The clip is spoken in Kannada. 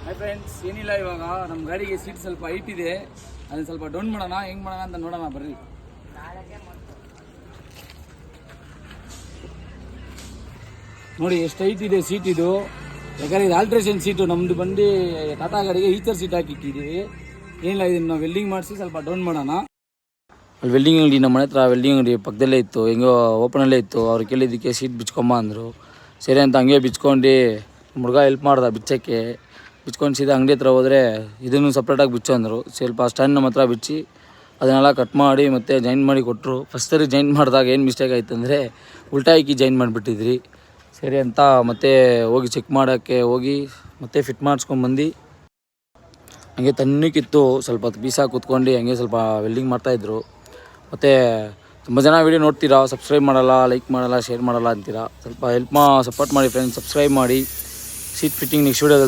ಹಾಯ್ ಫ್ರೆಂಡ್ಸ್, ಏನಿಲ್ಲ, ಇವಾಗ ನಮ್ಮ ಗಾಡಿಗೆ ಸೀಟ್ ಸ್ವಲ್ಪ ಹೈಟ್ ಇದೆ, ಅದನ್ನ ಸ್ವಲ್ಪ ಡೌನ್ ಮಾಡೋಣ. ಹೆಂಗೆ ಮಾಡೋಣ ಅಂತ ನೋಡೋಣ ಬರ್ರಿ. ನೋಡಿ ಎಷ್ಟು ಹೈಟ್ ಇದೆ ಸೀಟ್ ಇದು. ಯಾಕಂದರೆ ಇದು ಆಲ್ಟ್ರೇಷನ್ ಸೀಟು. ನಮ್ಮದು ಬಂದು ಟಾಟಾ ಗಾಡಿಗೆ ಈ ಥರ ಸೀಟ್ ಹಾಕಿಟ್ಟಿದ್ದೀವಿ. ಏನಿಲ್ಲ, ಇದನ್ನು ನಾವು ವೆಲ್ಡಿಂಗ್ ಮಾಡಿಸಿ ಸ್ವಲ್ಪ ಡೌನ್ ಮಾಡೋಣ. ಅಲ್ಲಿ ವೆಲ್ಡಿಂಗ್ ಅಂಗಡಿ ನಮ್ಮ ಮನೆ ಹತ್ರ ವೆಲ್ಡಿಂಗ್ ಅಂಗಡಿ ಪಕ್ಕದಲ್ಲೇ ಇತ್ತು, ಹೆಂಗೋ ಓಪನಲ್ಲೇ ಇತ್ತು. ಅವ್ರು ಕೇಳಿದ್ದಕ್ಕೆ ಸೀಟ್ ಬಿಚ್ಕೊಂಬ ಅಂದರು. ಸರಿ ಅಂತ ಹಂಗೆ ಬಿಚ್ಕೊಂಡು ಹುಡುಗ ಹೆಲ್ಪ್ ಮಾಡ್ದೆ ಬಿಚ್ಚೋಕ್ಕೆ. ಬಿಚ್ಕೊಂಡು ಸೀದಾ ಅಂಗಡಿ ಹತ್ರ ಹೋದರೆ ಇದನ್ನು ಸಪ್ರೇಟಾಗಿ ಬಿಚ್ಚು ಅಂದರು. ಸ್ವಲ್ಪ ಸ್ಟ್ಯಾಂಡ್ ನಮ್ಮ ಹತ್ರ ಬಿಚ್ಚಿ ಅದನ್ನೆಲ್ಲ ಕಟ್ ಮಾಡಿ ಮತ್ತು ಜಾಯಿಂಟ್ ಮಾಡಿ ಕೊಟ್ಟರು. ಫಸ್ಟ್ ಸರಿ ಜಾಯಿಂಟ್ ಮಾಡಿದಾಗ ಏನು ಮಿಸ್ಟೇಕ್ ಆಯ್ತು ಅಂದರೆ ಉಲ್ಟಾ ಹಾಕಿ ಜಾಯಿಂಟ್ ಮಾಡಿಬಿಟ್ಟಿದ್ರಿ. ಸರಿ ಅಂತ ಮತ್ತೆ ಹೋಗಿ ಚೆಕ್ ಮಾಡೋಕ್ಕೆ ಹೋಗಿ ಮತ್ತೆ ಫಿಟ್ ಮಾಡಿಸ್ಕೊಂಬಂದು ಹಂಗೆ ತಣ್ಣಕ್ಕಿತ್ತು. ಸ್ವಲ್ಪ ಹೊತ್ತು ಪೀಸಾಗಿ ಕೂತ್ಕೊಂಡು ಹಂಗೆ ಸ್ವಲ್ಪ ವೆಲ್ಡಿಂಗ್ ಮಾಡ್ತಾಯಿದ್ರು. ಮತ್ತು ತುಂಬ ಜನ ವೀಡಿಯೋ ನೋಡ್ತೀರಾ, ಸಬ್ಸ್ಕ್ರೈಬ್ ಮಾಡಲ್ಲ, ಲೈಕ್ ಮಾಡಲ್ಲ, ಶೇರ್ ಮಾಡಲ್ಲ ಅಂತೀರಾ. ಸ್ವಲ್ಪ ಸಪೋರ್ಟ್ ಮಾಡಿ ಫ್ರೆಂಡ್ಸ್, ಸಬ್ಸ್ಕ್ರೈಬ್ ಮಾಡಿ. ಸೀಟ್ ಫಿಟ್ಟಿಂಗ್ ನೆಕ್ಸ್ಟ್ ವೀಡಿಯೋದಲ್ಲಿ